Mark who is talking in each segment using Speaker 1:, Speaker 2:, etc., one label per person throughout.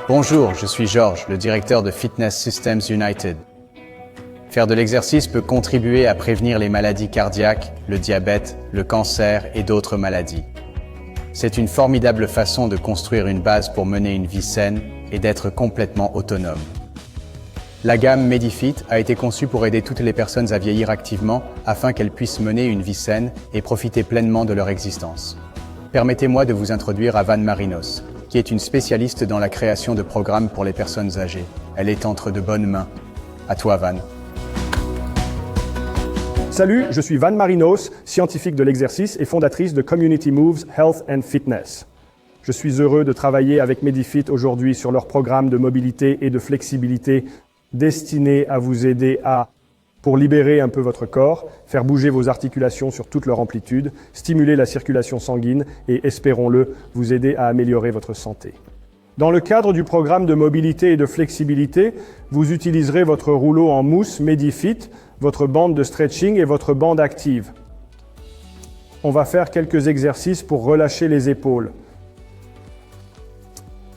Speaker 1: Bonjour, je suis Georges, le directeur de Fitness Systems United. Faire de l'exercice peut contribuer à prévenir les maladies cardiaques, le diabète, le cancer et d'autres maladies. C'est une formidable façon de construire une base pour mener une vie saine et d'être complètement autonome. La gamme Medifit a été conçue pour aider toutes les personnes à vieillir activement afin qu'elles puissent mener une vie saine et profiter pleinement de leur existence. Permettez-moi de vous introduire à Van Marinos, qui est une spécialiste dans la création de programmes pour les personnes âgées. Elle est entre de bonnes mains. À toi, Van.
Speaker 2: Salut, je suis Van Marinos, scientifique de l'exercice et fondatrice de Community Moves Health and Fitness. Je suis heureux de travailler avec Medifit aujourd'hui sur leur programme de mobilité et de flexibilité destiné à vous aider pour libérer un peu votre corps, faire bouger vos articulations sur toute leur amplitude, stimuler la circulation sanguine et, espérons-le, vous aider à améliorer votre santé. Dans le cadre du programme de mobilité et de flexibilité, vous utiliserez votre rouleau en mousse Medifit, votre bande de stretching et votre bande active. On va faire quelques exercices pour relâcher les épaules.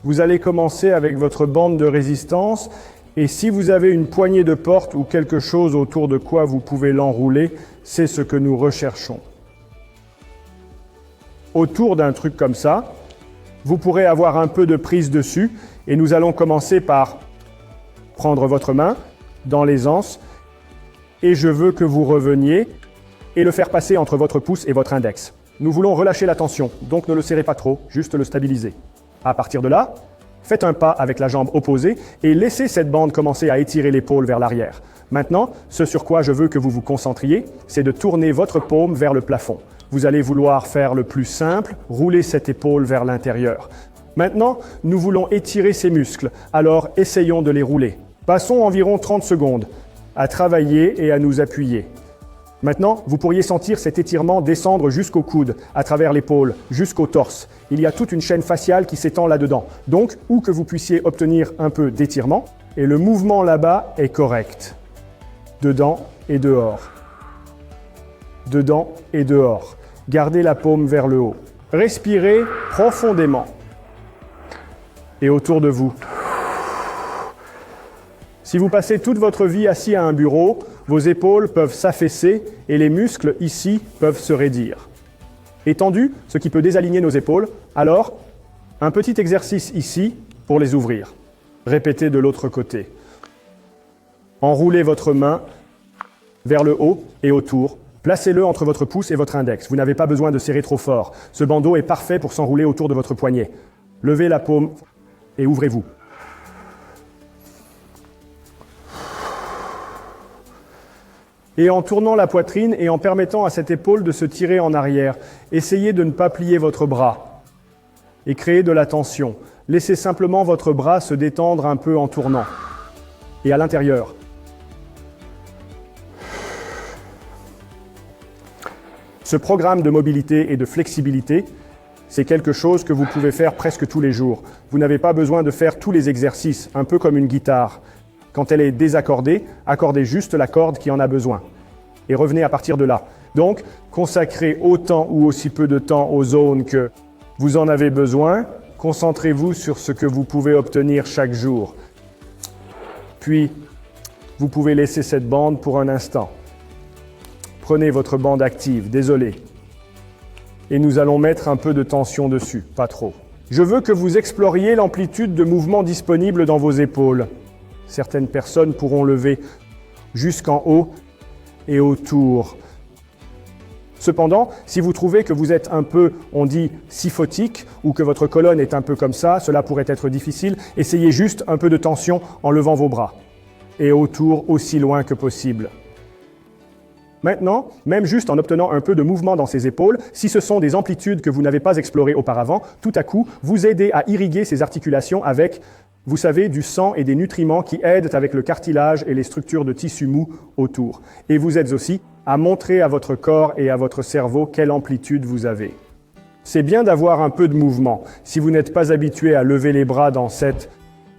Speaker 2: Vous allez commencer avec votre bande de résistance. Et si vous avez une poignée de porte ou quelque chose autour de quoi vous pouvez l'enrouler, c'est ce que nous recherchons. Autour d'un truc comme ça, vous pourrez avoir un peu de prise dessus et nous allons commencer par prendre votre main dans l'aisance et je veux que vous reveniez et le faire passer entre votre pouce et votre index. Nous voulons relâcher la tension, donc ne le serrez pas trop, juste le stabiliser. À partir de là, faites un pas avec la jambe opposée et laissez cette bande commencer à étirer l'épaule vers l'arrière. Maintenant, ce sur quoi je veux que vous vous concentriez, c'est de tourner votre paume vers le plafond. Vous allez vouloir faire le plus simple, rouler cette épaule vers l'intérieur. Maintenant, nous voulons étirer ces muscles, alors essayons de les rouler. Passons environ 30 secondes à travailler et à nous appuyer. Maintenant, vous pourriez sentir cet étirement descendre jusqu'au coude, à travers l'épaule, jusqu'au torse. Il y a toute une chaîne faciale qui s'étend là-dedans. Donc, où que vous puissiez obtenir un peu d'étirement, et le mouvement là-bas est correct. Dedans et dehors. Dedans et dehors. Gardez la paume vers le haut. Respirez profondément. Et autour de vous. Si vous passez toute votre vie assis à un bureau, vos épaules peuvent s'affaisser et les muscles ici peuvent se raidir. Étendu, ce qui peut désaligner nos épaules, alors un petit exercice ici pour les ouvrir. Répétez de l'autre côté. Enroulez votre main vers le haut et autour. Placez-le entre votre pouce et votre index. Vous n'avez pas besoin de serrer trop fort. Ce bandeau est parfait pour s'enrouler autour de votre poignet. Levez la paume et ouvrez-vous. Et en tournant la poitrine et en permettant à cette épaule de se tirer en arrière, essayez de ne pas plier votre bras et créer de la tension. Laissez simplement votre bras se détendre un peu en tournant et à l'intérieur. Ce programme de mobilité et de flexibilité, c'est quelque chose que vous pouvez faire presque tous les jours. Vous n'avez pas besoin de faire tous les exercices, un peu comme une guitare. Quand elle est désaccordée, accordez juste la corde qui en a besoin. Et revenez à partir de là. Donc, consacrez autant ou aussi peu de temps aux zones que vous en avez besoin. Concentrez-vous sur ce que vous pouvez obtenir chaque jour. Puis, vous pouvez laisser cette bande pour un instant. Prenez votre bande active, désolé. Et nous allons mettre un peu de tension dessus, pas trop. Je veux que vous exploriez l'amplitude de mouvement disponible dans vos épaules. Certaines personnes pourront lever jusqu'en haut et autour. Cependant, si vous trouvez que vous êtes un peu, on dit, syphotique, ou que votre colonne est un peu comme ça, cela pourrait être difficile, essayez juste un peu de tension en levant vos bras. Et autour aussi loin que possible. Maintenant, même juste en obtenant un peu de mouvement dans ces épaules, si ce sont des amplitudes que vous n'avez pas explorées auparavant, tout à coup, vous aidez à irriguer ces articulations avec, vous savez, du sang et des nutriments qui aident avec le cartilage et les structures de tissu mou autour. Et vous aides aussi à montrer à votre corps et à votre cerveau quelle amplitude vous avez. C'est bien d'avoir un peu de mouvement. Si vous n'êtes pas habitué à lever les bras dans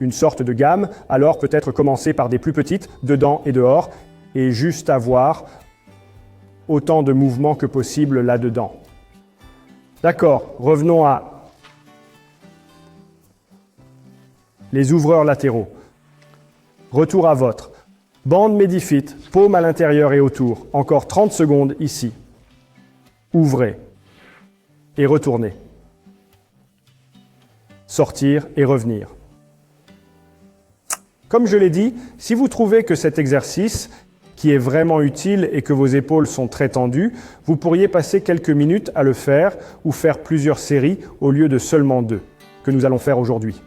Speaker 2: une sorte de gamme, alors peut-être commencer par des plus petites, dedans et dehors, et juste avoir autant de mouvements que possible là-dedans. D'accord, revenons à les ouvreurs latéraux. Retour à votre. Bande Medifit, paume à l'intérieur et autour. Encore 30 secondes ici. Ouvrez et retournez. Sortir et revenir. Comme je l'ai dit, si vous trouvez que cet exercice, qui est vraiment utile et que vos épaules sont très tendues, vous pourriez passer quelques minutes à le faire ou faire plusieurs séries au lieu de seulement 2, que nous allons faire aujourd'hui.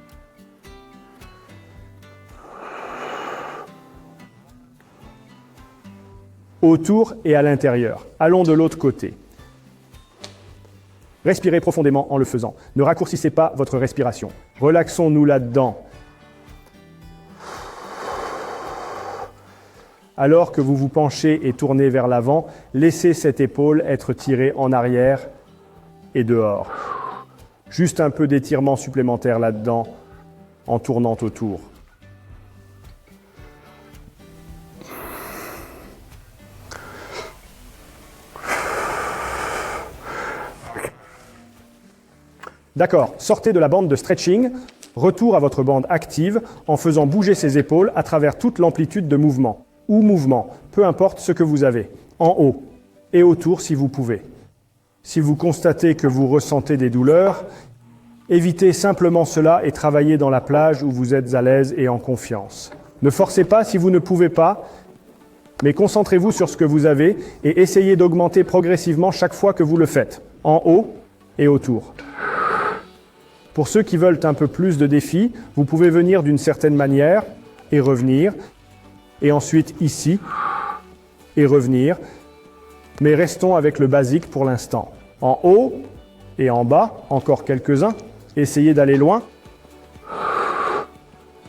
Speaker 2: Autour et à l'intérieur. Allons de l'autre côté. Respirez profondément en le faisant. Ne raccourcissez pas votre respiration. Relaxons-nous là-dedans. Alors que vous vous penchez et tournez vers l'avant, laissez cette épaule être tirée en arrière et dehors. Juste un peu d'étirement supplémentaire là-dedans en tournant autour. D'accord, sortez de la bande de stretching, retour à votre bande active en faisant bouger ses épaules à travers toute l'amplitude de mouvement, ou mouvement, peu importe ce que vous avez, en haut et autour si vous pouvez. Si vous constatez que vous ressentez des douleurs, évitez simplement cela et travaillez dans la plage où vous êtes à l'aise et en confiance. Ne forcez pas si vous ne pouvez pas, mais concentrez-vous sur ce que vous avez et essayez d'augmenter progressivement chaque fois que vous le faites, en haut et autour. Pour ceux qui veulent un peu plus de défis, vous pouvez venir d'une certaine manière et revenir, et ensuite ici et revenir, mais restons avec le basique pour l'instant. En haut et en bas, encore quelques-uns, essayez d'aller loin,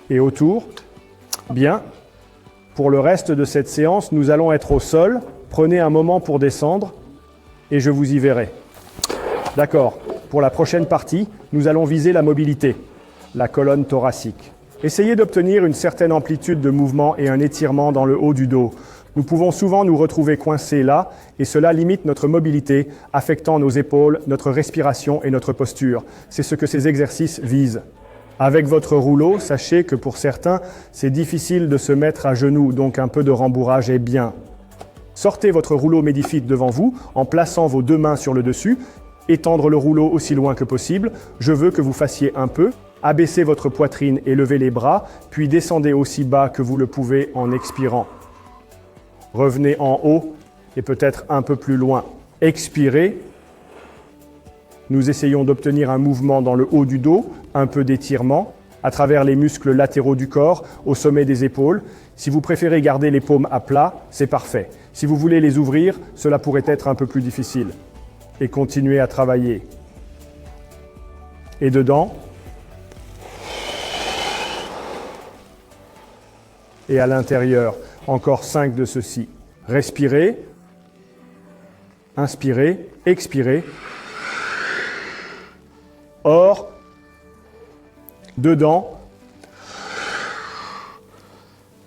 Speaker 2: et autour, bien. Pour le reste de cette séance, nous allons être au sol, prenez un moment pour descendre, et je vous y verrai. D'accord. Pour la prochaine partie, nous allons viser la mobilité, la colonne thoracique. Essayez d'obtenir une certaine amplitude de mouvement et un étirement dans le haut du dos. Nous pouvons souvent nous retrouver coincés là, et cela limite notre mobilité, affectant nos épaules, notre respiration et notre posture. C'est ce que ces exercices visent. Avec votre rouleau, sachez que pour certains, c'est difficile de se mettre à genoux, donc un peu de rembourrage est bien. Sortez votre rouleau Medifit devant vous en plaçant vos 2 mains sur le dessus. Étendre le rouleau aussi loin que possible. Je veux que vous fassiez un peu. Abaissez votre poitrine et levez les bras, puis descendez aussi bas que vous le pouvez en expirant. Revenez en haut et peut-être un peu plus loin. Expirez. Nous essayons d'obtenir un mouvement dans le haut du dos, un peu d'étirement, à travers les muscles latéraux du corps, au sommet des épaules. Si vous préférez garder les paumes à plat, c'est parfait. Si vous voulez les ouvrir, cela pourrait être un peu plus difficile. Et continuez à travailler. Et dedans. Et à l'intérieur, encore 5 de ceux-ci. Respirez. Inspirez. Expirez. Hors. Dedans.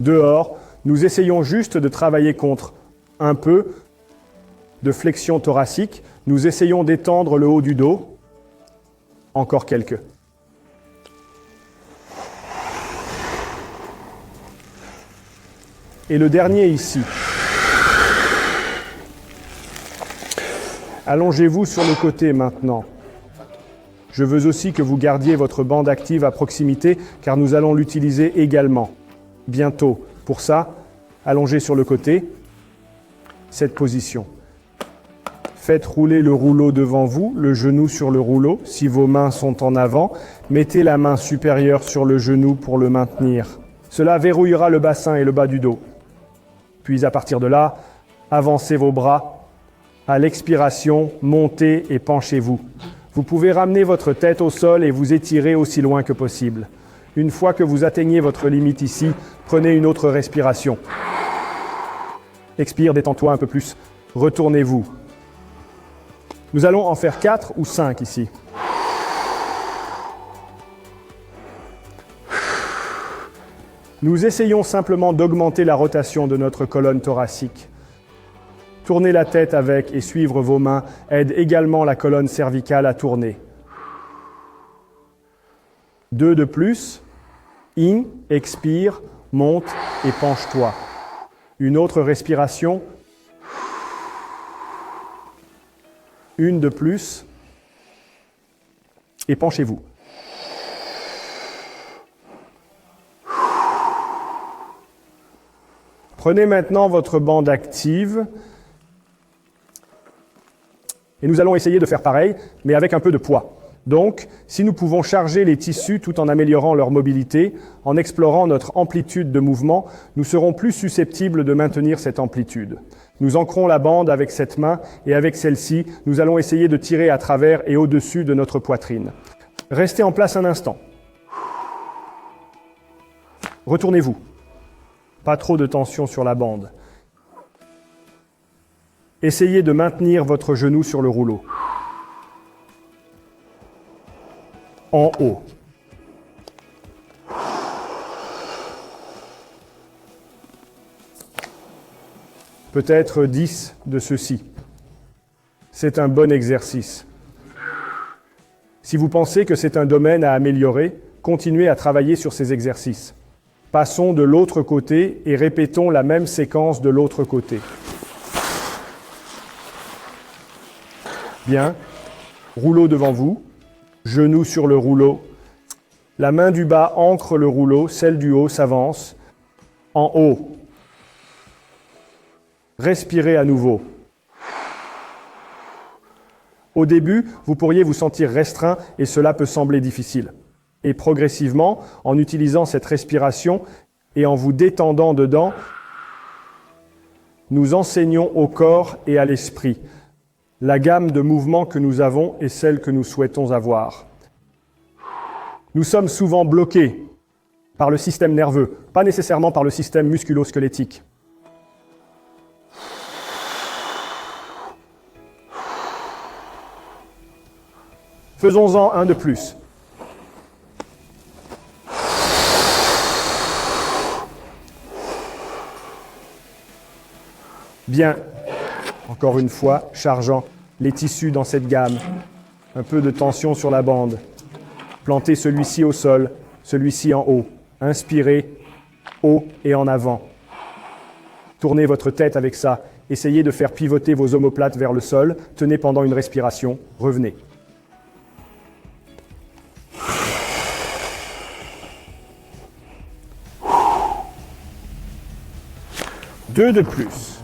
Speaker 2: Dehors. Nous essayons juste de travailler contre un peu de flexion thoracique. Nous essayons d'étendre le haut du dos. Encore quelques. Et le dernier ici. Allongez-vous sur le côté maintenant. Je veux aussi que vous gardiez votre bande active à proximité car nous allons l'utiliser également. Bientôt. Pour ça, allongez sur le côté. Cette position. Faites rouler le rouleau devant vous, le genou sur le rouleau. Si vos mains sont en avant, mettez la main supérieure sur le genou pour le maintenir. Cela verrouillera le bassin et le bas du dos. Puis à partir de là, avancez vos bras. À l'expiration, montez et penchez-vous. Vous pouvez ramener votre tête au sol et vous étirer aussi loin que possible. Une fois que vous atteignez votre limite ici, prenez une autre respiration. Expire, détends-toi un peu plus. Retournez-vous. Nous allons en faire 4 ou 5 ici. Nous essayons simplement d'augmenter la rotation de notre colonne thoracique. Tourner la tête avec et suivre vos mains aide également la colonne cervicale à tourner. 2 de plus. In, expire, monte et penche-toi. Une autre respiration. Une de plus. Et penchez-vous. Prenez maintenant votre bande active. Et nous allons essayer de faire pareil, mais avec un peu de poids. Donc, si nous pouvons charger les tissus tout en améliorant leur mobilité, en explorant notre amplitude de mouvement, nous serons plus susceptibles de maintenir cette amplitude. Nous ancrons la bande avec cette main et avec celle-ci, nous allons essayer de tirer à travers et au-dessus de notre poitrine. Restez en place un instant. Retournez-vous. Pas trop de tension sur la bande. Essayez de maintenir votre genou sur le rouleau. En haut. Peut-être 10 de ceux-ci. C'est un bon exercice. Si vous pensez que c'est un domaine à améliorer, continuez à travailler sur ces exercices. Passons de l'autre côté et répétons la même séquence de l'autre côté. Bien. Rouleau devant vous. Genou sur le rouleau. La main du bas ancre le rouleau, celle du haut s'avance. En haut. Respirez à nouveau. Au début, vous pourriez vous sentir restreint et cela peut sembler difficile. Et progressivement, en utilisant cette respiration et en vous détendant dedans, nous enseignons au corps et à l'esprit. La gamme de mouvements que nous avons est celle que nous souhaitons avoir. Nous sommes souvent bloqués par le système nerveux, pas nécessairement par le système musculo-squelettique. Faisons-en un de plus. Bien. Encore une fois, chargeant les tissus dans cette gamme. Un peu de tension sur la bande. Plantez celui-ci au sol, celui-ci en haut. Inspirez, haut et en avant. Tournez votre tête avec ça. Essayez de faire pivoter vos omoplates vers le sol. Tenez pendant une respiration. Revenez. Deux de plus.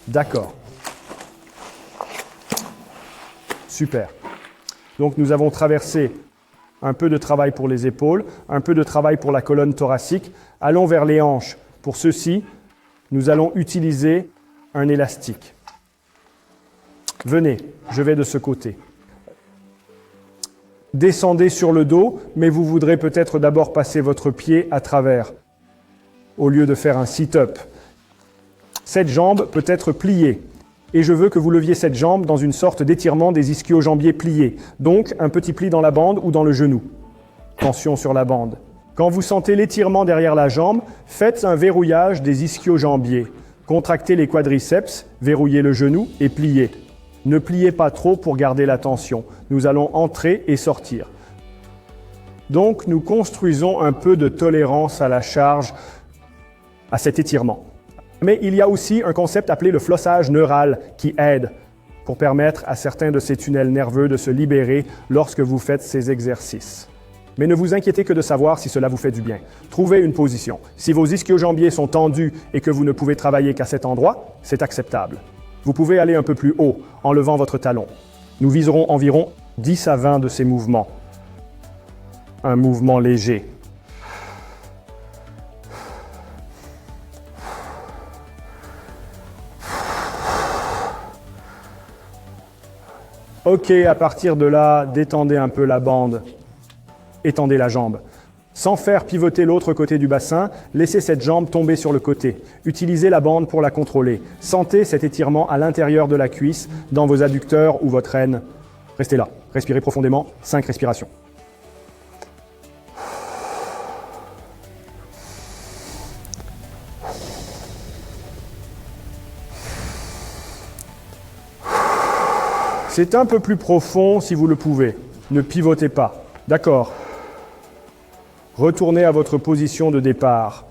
Speaker 2: D'accord. Super. Donc nous avons traversé un peu de travail pour les épaules, un peu de travail pour la colonne thoracique. Allons vers les hanches. Pour ceci, nous allons utiliser un élastique. Venez, je vais de ce côté. Descendez sur le dos, mais vous voudrez peut-être d'abord passer votre pied à travers, au lieu de faire un sit-up. Cette jambe peut être pliée, et je veux que vous leviez cette jambe dans une sorte d'étirement des ischio-jambiers pliés, donc un petit pli dans la bande ou dans le genou. Tension sur la bande. Quand vous sentez l'étirement derrière la jambe, faites un verrouillage des ischio-jambiers. Contractez les quadriceps, verrouillez le genou et pliez. Ne pliez pas trop pour garder la tension. Nous allons entrer et sortir. Donc, nous construisons un peu de tolérance à la charge, à cet étirement. Mais il y a aussi un concept appelé le flossage neural qui aide pour permettre à certains de ces tunnels nerveux de se libérer lorsque vous faites ces exercices. Mais ne vous inquiétez que de savoir si cela vous fait du bien. Trouvez une position. Si vos ischio-jambiers sont tendus et que vous ne pouvez travailler qu'à cet endroit, c'est acceptable. Vous pouvez aller un peu plus haut en levant votre talon. Nous viserons environ 10 à 20 de ces mouvements. Un mouvement léger. Ok, à partir de là, détendez un peu la bande. Étendez la jambe. Sans faire pivoter l'autre côté du bassin, laissez cette jambe tomber sur le côté. Utilisez la bande pour la contrôler. Sentez cet étirement à l'intérieur de la cuisse, dans vos adducteurs ou votre aine. Restez là. Respirez profondément. 5 respirations. C'est un peu plus profond si vous le pouvez. Ne pivotez pas. D'accord. Retournez à votre position de départ.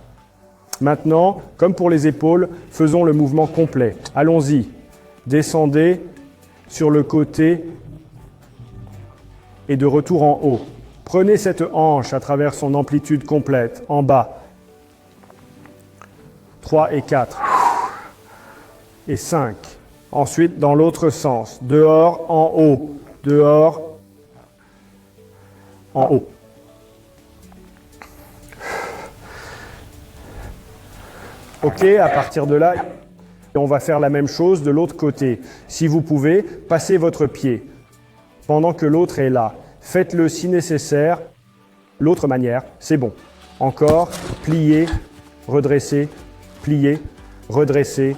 Speaker 2: Maintenant, comme pour les épaules, faisons le mouvement complet. Allons-y. Descendez sur le côté et de retour en haut. Prenez cette hanche à travers son amplitude complète, en bas. 3 et 4. Et 5. Ensuite, dans l'autre sens. Dehors, en haut. Dehors, en haut. Ok, à partir de là, on va faire la même chose de l'autre côté. Si vous pouvez, passez votre pied pendant que l'autre est là. Faites-le si nécessaire. L'autre manière, c'est bon. Encore, pliez, redressez, pliez, redressez.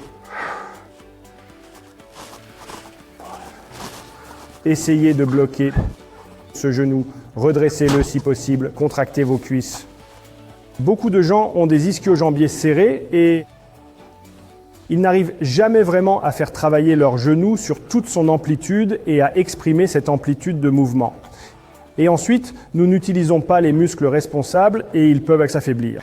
Speaker 2: Essayez de bloquer ce genou. Redressez-le si possible. Contractez vos cuisses. Beaucoup de gens ont des ischio-jambiers serrés et ils n'arrivent jamais vraiment à faire travailler leur genou sur toute son amplitude et à exprimer cette amplitude de mouvement. Et ensuite, nous n'utilisons pas les muscles responsables et ils peuvent s'affaiblir.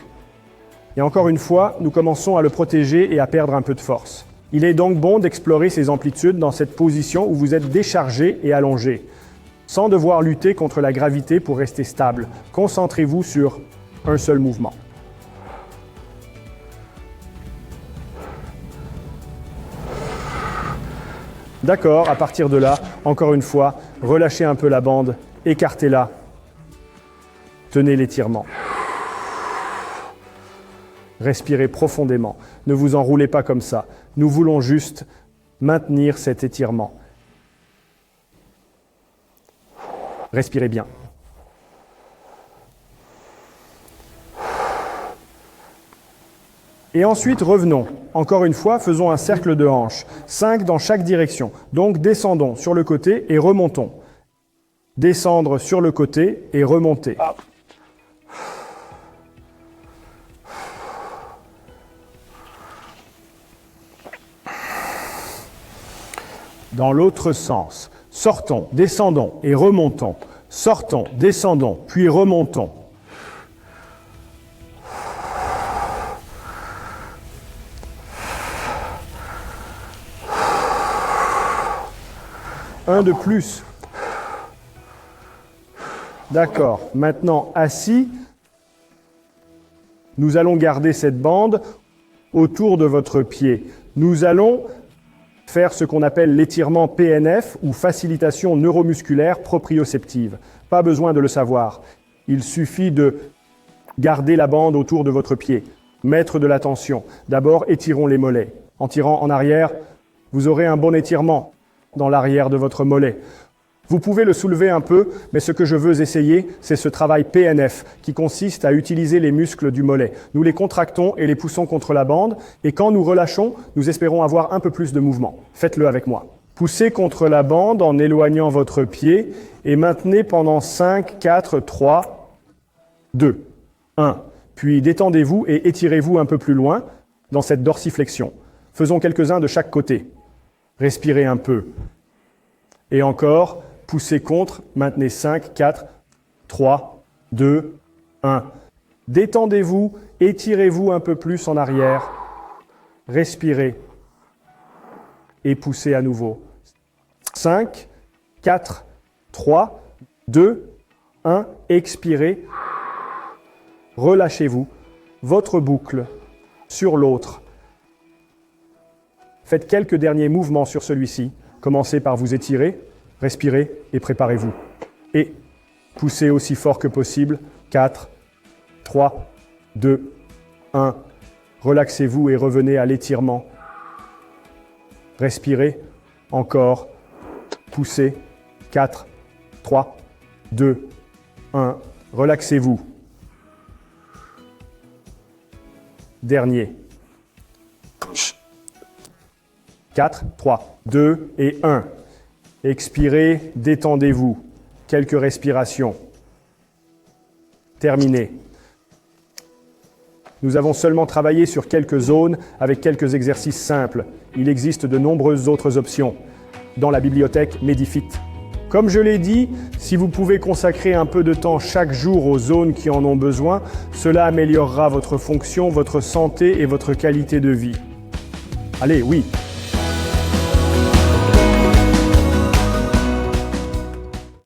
Speaker 2: Et encore une fois, nous commençons à le protéger et à perdre un peu de force. Il est donc bon d'explorer ces amplitudes dans cette position où vous êtes déchargé et allongé, sans devoir lutter contre la gravité pour rester stable. Concentrez-vous sur un seul mouvement. D'accord, à partir de là, encore une fois, relâchez un peu la bande, écartez-la, tenez l'étirement. Respirez profondément, ne vous enroulez pas comme ça. Nous voulons juste maintenir cet étirement. Respirez bien. Et ensuite, revenons. Encore une fois, faisons un cercle de hanches. 5 dans chaque direction. Donc, descendons sur le côté et remontons. Descendre sur le côté et remonter. Dans l'autre sens. Sortons, descendons et remontons. Sortons, descendons, puis remontons. Un de plus. D'accord. Maintenant, assis, nous allons garder cette bande autour de votre pied. Nous allons faire ce qu'on appelle l'étirement PNF ou facilitation neuromusculaire proprioceptive. Pas besoin de le savoir. Il suffit de garder la bande autour de votre pied. Mettre de la tension. D'abord, étirons les mollets. En tirant en arrière, vous aurez un bon étirement dans l'arrière de votre mollet. Vous pouvez le soulever un peu, mais ce que je veux essayer, c'est ce travail PNF, qui consiste à utiliser les muscles du mollet. Nous les contractons et les poussons contre la bande, et quand nous relâchons, nous espérons avoir un peu plus de mouvement. Faites-le avec moi. Poussez contre la bande en éloignant votre pied, et maintenez pendant 5, 4, 3, 2, 1. Puis détendez-vous et étirez-vous un peu plus loin dans cette dorsiflexion. Faisons quelques-uns de chaque côté. Respirez un peu. Et encore, poussez contre, maintenez 5, 4, 3, 2, 1. Détendez-vous, étirez-vous un peu plus en arrière. Respirez. Et poussez à nouveau. 5, 4, 3, 2, 1. Expirez. Relâchez-vous. Votre boucle sur l'autre. Faites quelques derniers mouvements sur celui-ci. Commencez par vous étirer, respirez et préparez-vous. Et poussez aussi fort que possible. 4, 3, 2, 1. Relaxez-vous et revenez à l'étirement. Respirez. Encore. Poussez. 4, 3, 2, 1. Relaxez-vous. Dernier. 4, 3, 2 et 1. Expirez, détendez-vous. Quelques respirations. Terminé. Nous avons seulement travaillé sur quelques zones avec quelques exercices simples. Il existe de nombreuses autres options. dans la bibliothèque Medifit. Comme je l'ai dit, si vous pouvez consacrer un peu de temps chaque jour aux zones qui en ont besoin, cela améliorera votre fonction, votre santé et votre qualité de vie. Allez, oui,